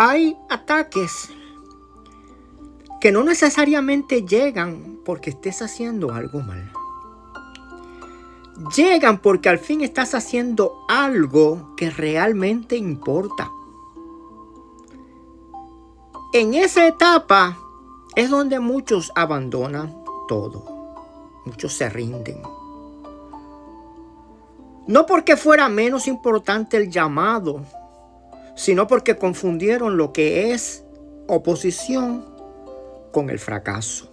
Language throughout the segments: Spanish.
Hay ataques que no necesariamente llegan porque estés haciendo algo mal. Llegan porque al fin estás haciendo algo que realmente importa. En esa etapa es donde muchos abandonan todo. Muchos se rinden. No porque fuera menos importante el llamado, sino porque confundieron lo que es oposición con el fracaso.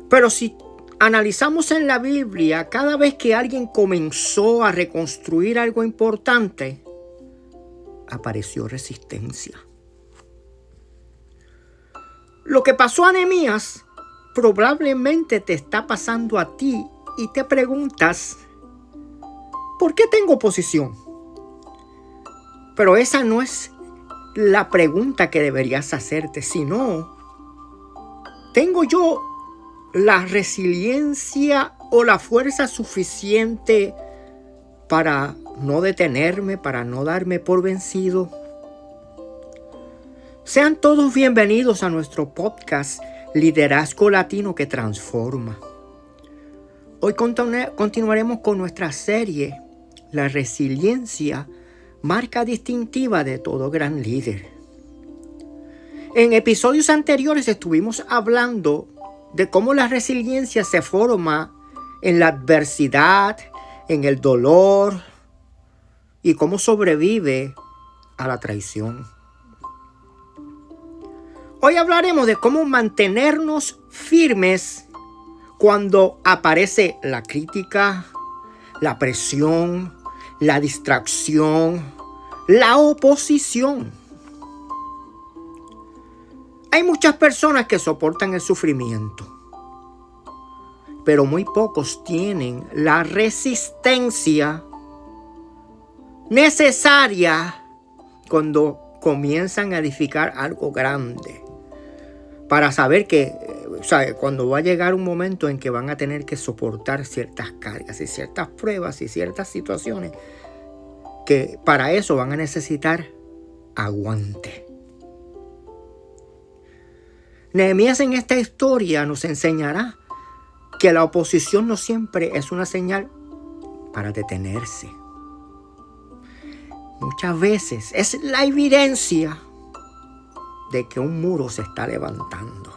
Pero si analizamos en la Biblia, cada vez que alguien comenzó a reconstruir algo importante, apareció resistencia. Lo que pasó a Nehemías probablemente te está pasando a ti y te preguntas, ¿por qué tengo oposición? Pero esa no es la pregunta que deberías hacerte, sino, ¿tengo yo la resiliencia o la fuerza suficiente para no detenerme, para no darme por vencido? Sean todos bienvenidos a nuestro podcast Liderazgo Latino que Transforma. Hoy continuaremos con nuestra serie La resiliencia, marca distintiva de todo gran líder. En episodios anteriores estuvimos hablando de cómo la resiliencia se forma en la adversidad, en el dolor y cómo sobrevive a la traición. Hoy hablaremos de cómo mantenernos firmes cuando aparece la crítica, la presión, la distracción, la oposición. Hay muchas personas que soportan el sufrimiento, pero muy pocos tienen la resistencia necesaria cuando comienzan a edificar algo grande. Para saber que, cuando va a llegar un momento en que van a tener que soportar ciertas cargas y ciertas pruebas y ciertas situaciones, que para eso van a necesitar aguante. Nehemías en esta historia nos enseñará que la oposición no siempre es una señal para detenerse. Muchas veces es la evidencia de que un muro se está levantando.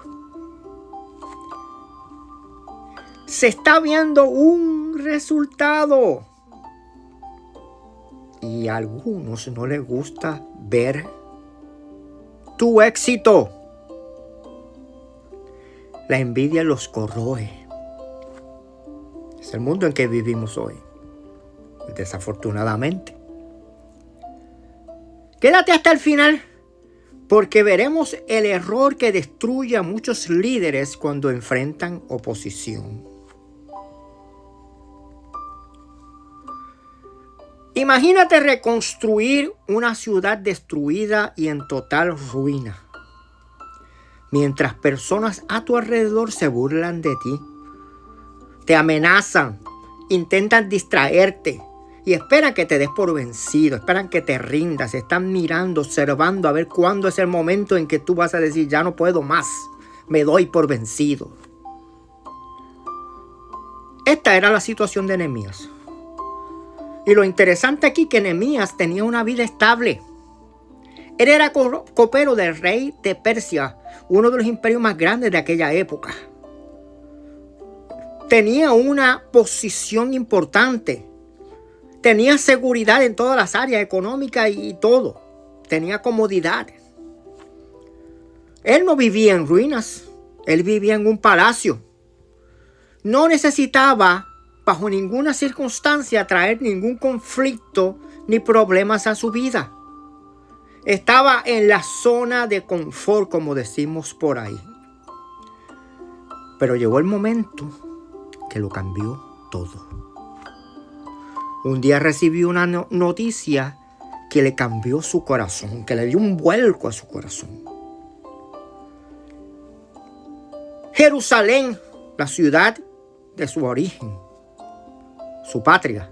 Se está viendo un resultado. Y a algunos no les gusta ver tu éxito. La envidia los corroe. Es el mundo en que vivimos hoy, desafortunadamente. Quédate hasta el final, porque veremos el error que destruye a muchos líderes cuando enfrentan oposición. Imagínate reconstruir una ciudad destruida y en total ruina, mientras personas a tu alrededor se burlan de ti, te amenazan, intentan distraerte y esperan que te des por vencido, esperan que te rindas, están mirando, observando a ver cuándo es el momento en que tú vas a decir, ya no puedo más, me doy por vencido. Esta era la situación de Nehemías. Y lo interesante aquí es que Nehemías tenía una vida estable. Él era copero del rey de Persia, uno de los imperios más grandes de aquella época. Tenía una posición importante. Tenía seguridad en todas las áreas económicas y todo. Tenía comodidad. Él no vivía en ruinas. Él vivía en un palacio. No necesitaba, bajo ninguna circunstancia, traer ningún conflicto ni problemas a su vida. Estaba en la zona de confort, como decimos por ahí. Pero llegó el momento que lo cambió todo. Un día recibió una noticia que le cambió su corazón, que le dio un vuelco a su corazón. Jerusalén, la ciudad de su origen, su patria,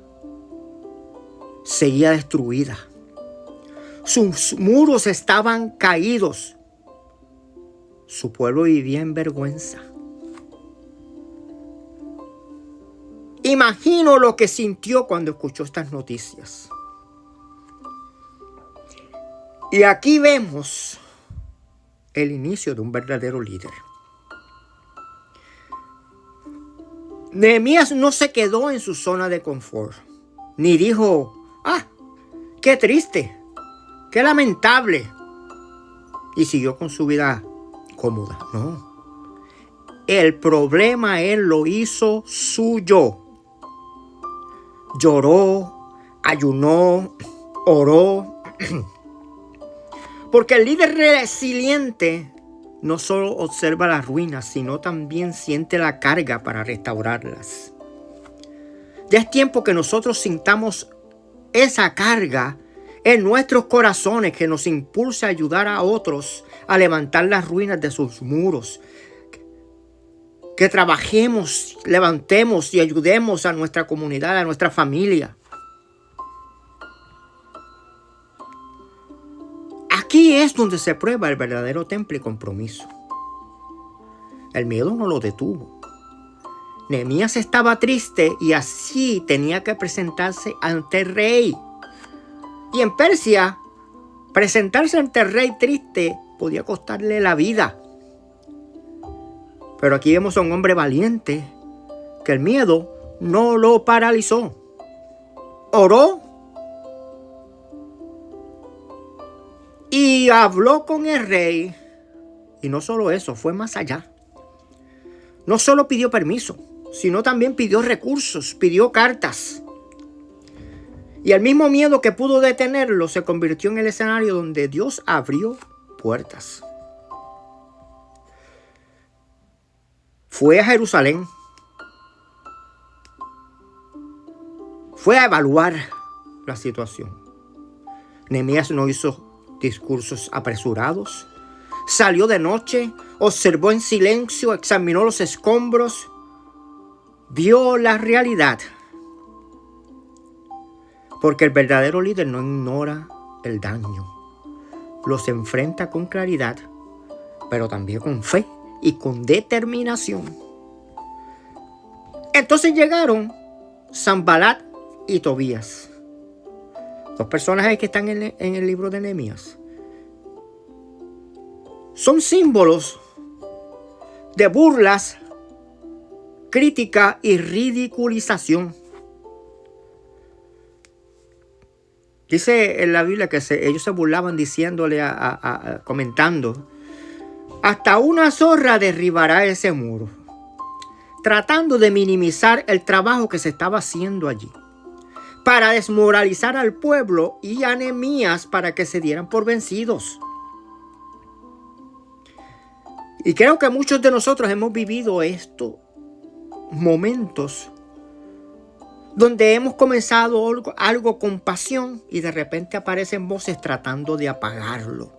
seguía destruida. Sus muros estaban caídos. Su pueblo vivía en vergüenza. Imagino lo que sintió cuando escuchó estas noticias. Y aquí vemos el inicio de un verdadero líder. Nehemías no se quedó en su zona de confort, ni dijo, qué triste, qué lamentable, y siguió con su vida cómoda. No. El problema él lo hizo suyo. Lloró, ayunó, oró. Porque el líder resiliente no solo observa las ruinas, sino también siente la carga para restaurarlas. Ya es tiempo que nosotros sintamos esa carga en nuestros corazones que nos impulsa a ayudar a otros a levantar las ruinas de sus muros. Que trabajemos, levantemos y ayudemos a nuestra comunidad, a nuestra familia. Aquí es donde se prueba el verdadero temple y compromiso. El miedo no lo detuvo. Nehemías estaba triste y así tenía que presentarse ante el rey. Y en Persia, presentarse ante el rey triste podía costarle la vida. Pero aquí vemos a un hombre valiente que el miedo no lo paralizó. Oró y habló con el rey. Y no solo eso, fue más allá. No solo pidió permiso, sino también pidió recursos, pidió cartas. Y el mismo miedo que pudo detenerlo se convirtió en el escenario donde Dios abrió puertas. Fue a Jerusalén. Fue a evaluar la situación. Nehemías no hizo discursos apresurados. Salió de noche, observó en silencio, examinó los escombros, vio la realidad. Porque el verdadero líder no ignora el daño. Los enfrenta con claridad, pero también con fe y con determinación. Entonces llegaron Sanbalat y Tobías, dos personajes que están en el libro de Nehemías. Son símbolos de burlas, crítica y ridiculización. Dice en la Biblia que ellos se burlaban diciéndole, comentando, hasta una zorra derribará ese muro, tratando de minimizar el trabajo que se estaba haciendo allí, para desmoralizar al pueblo y a Nehemías para que se dieran por vencidos. Y creo que muchos de nosotros hemos vivido estos momentos donde hemos comenzado algo con pasión y de repente aparecen voces tratando de apagarlo.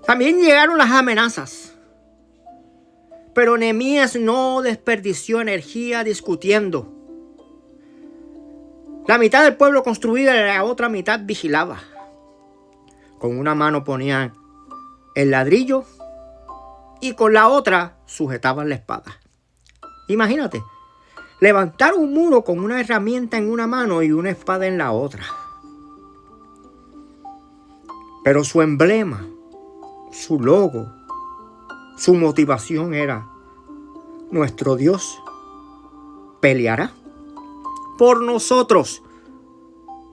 También llegaron las amenazas. Pero Nehemías no desperdició energía discutiendo. La mitad del pueblo construía y la otra mitad vigilaba. Con una mano ponían el ladrillo y con la otra sujetaban la espada. Imagínate, levantar un muro con una herramienta en una mano y una espada en la otra. Pero su emblema, su logo, su motivación era: nuestro Dios peleará por nosotros.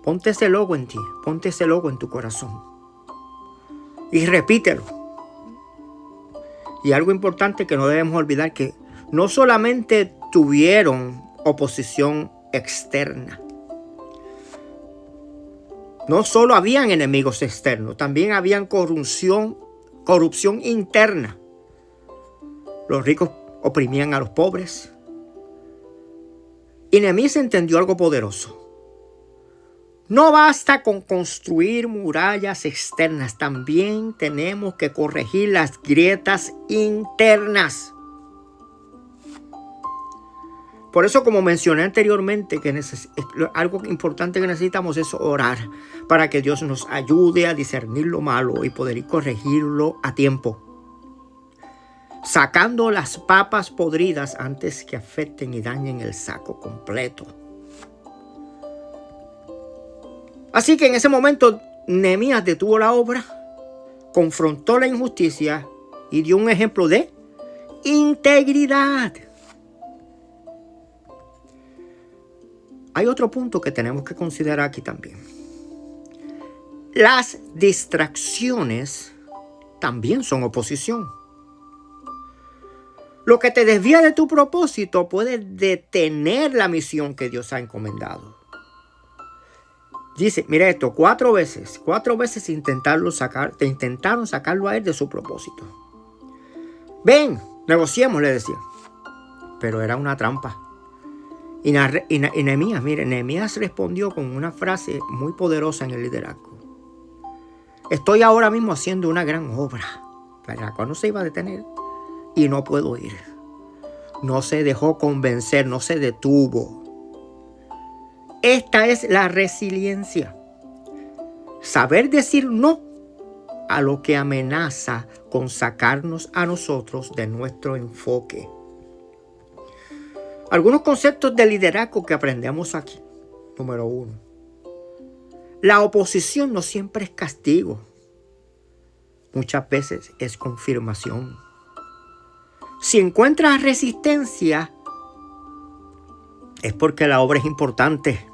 Ponte ese logo en ti, ponte ese logo en tu corazón y repítelo. Y algo importante que no debemos olvidar, que no solamente tuvieron oposición externa, no solo habían enemigos externos, también habían corrupción interna. Los ricos oprimían a los pobres. Y Nehemías entendió algo poderoso. No basta con construir murallas externas, también tenemos que corregir las grietas internas. Por eso, como mencioné anteriormente, algo importante que necesitamos es orar para que Dios nos ayude a discernir lo malo y poder corregirlo a tiempo, sacando las papas podridas antes que afecten y dañen el saco completo. Así que en ese momento Nehemías detuvo la obra, confrontó la injusticia y dio un ejemplo de integridad. Hay otro punto que tenemos que considerar aquí también. Las distracciones también son oposición. Lo que te desvía de tu propósito puede detener la misión que Dios ha encomendado. Dice, mira esto, 4 veces intentaron sacarlo a él de su propósito. Ven, negociemos, le decían. Pero era una trampa. Y Nehemías respondió con una frase muy poderosa en el liderazgo. Estoy ahora mismo haciendo una gran obra, la cual no se iba a detener, y no puedo ir. No se dejó convencer, no se detuvo. Esta es la resiliencia. Saber decir no a lo que amenaza con sacarnos a nosotros de nuestro enfoque. Algunos conceptos de liderazgo que aprendemos aquí. Número 1. La oposición no siempre es castigo. Muchas veces es confirmación. Si encuentras resistencia, es porque la obra es importante.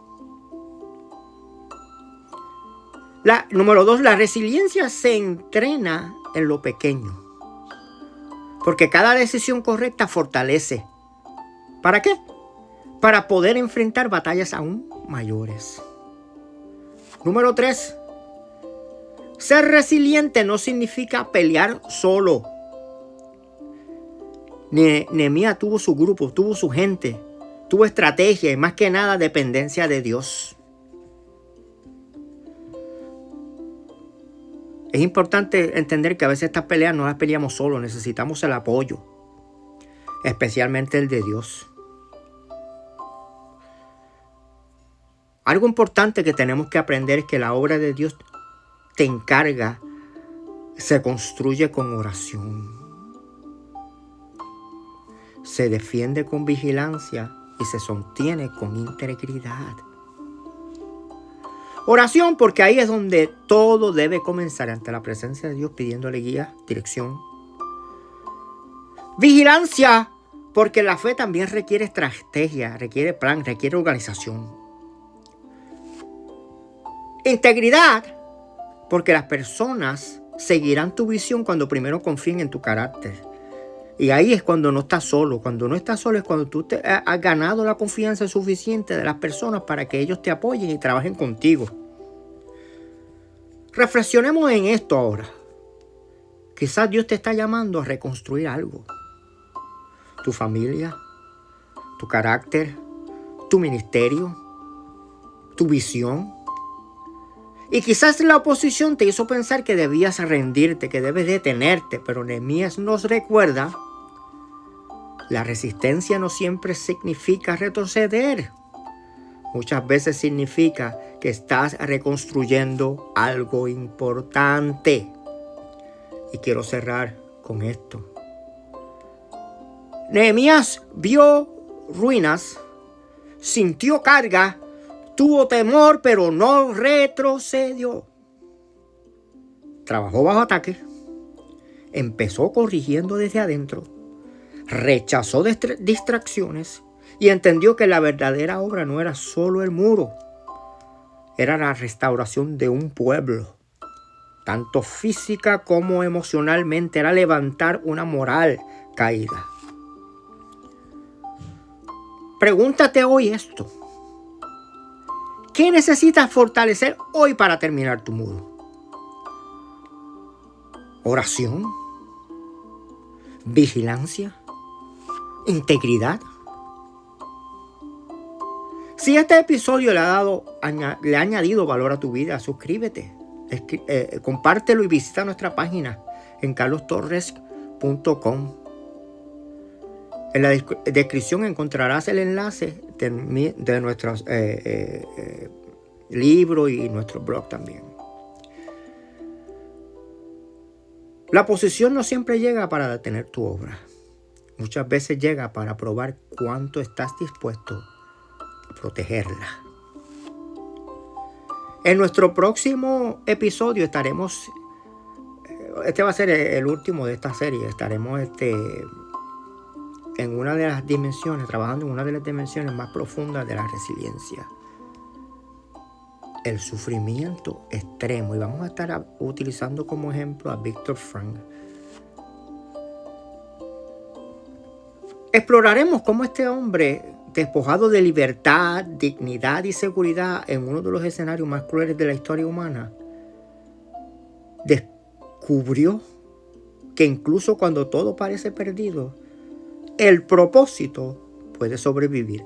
Número 2, la resiliencia se entrena en lo pequeño. Porque cada decisión correcta fortalece. ¿Para qué? Para poder enfrentar batallas aún mayores. Número 3. Ser resiliente no significa pelear solo. Nehemías tuvo su grupo, tuvo su gente, tuvo estrategia y más que nada dependencia de Dios. Es importante entender que a veces estas peleas no las peleamos solos, necesitamos el apoyo, especialmente el de Dios. Algo importante que tenemos que aprender es que la obra de Dios te encarga, se construye con oración, se defiende con vigilancia y se sostiene con integridad. Oración, porque ahí es donde todo debe comenzar, ante la presencia de Dios, pidiéndole guía, dirección. Vigilancia, porque la fe también requiere estrategia, requiere plan, requiere organización. Integridad, porque las personas seguirán tu visión cuando primero confíen en tu carácter. Y ahí es cuando no estás solo. Cuando no estás solo es cuando tú te has ganado la confianza suficiente de las personas para que ellos te apoyen y trabajen contigo. Reflexionemos en esto ahora. Quizás Dios te está llamando a reconstruir algo. Tu familia, tu carácter, tu ministerio, tu visión. Y quizás la oposición te hizo pensar que debías rendirte, que debes detenerte, pero Nehemías nos recuerda, la resistencia no siempre significa retroceder. Muchas veces significa que estás reconstruyendo algo importante. Y quiero cerrar con esto. Nehemías vio ruinas, sintió carga, tuvo temor, pero no retrocedió. Trabajó bajo ataque. Empezó corrigiendo desde adentro. Rechazó distracciones y entendió que la verdadera obra no era solo el muro. Era la restauración de un pueblo. Tanto física como emocionalmente. Era levantar una moral caída. Pregúntate hoy esto. ¿Qué necesitas fortalecer hoy para terminar tu muro? ¿Oración? ¿Vigilancia? ¿Integridad? Si este episodio le ha añadido valor a tu vida, suscríbete, compártelo y visita nuestra página en carlostorres.com. En la descripción encontrarás el enlace de nuestros libros y nuestro blog también. La posesión no siempre llega para detener tu obra. Muchas veces llega para probar cuánto estás dispuesto a protegerla. En nuestro próximo episodio estaremos, este va a ser el último de esta serie, estaremos en una de las dimensiones, trabajando en una de las dimensiones más profundas de la resiliencia. El sufrimiento extremo. Y vamos a estar utilizando como ejemplo a Viktor Frankl. Exploraremos cómo este hombre, despojado de libertad, dignidad y seguridad en uno de los escenarios más crueles de la historia humana, descubrió que incluso cuando todo parece perdido, el propósito puede sobrevivir.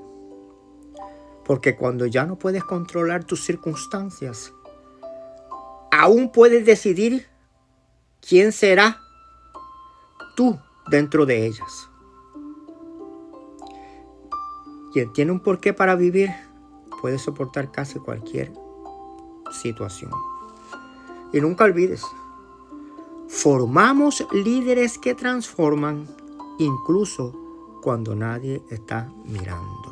Porque cuando ya no puedes controlar tus circunstancias, aún puedes decidir quién será tú dentro de ellas. Quien tiene un porqué para vivir puede soportar casi cualquier situación. Y nunca olvides, formamos líderes que transforman incluso cuando nadie está mirando.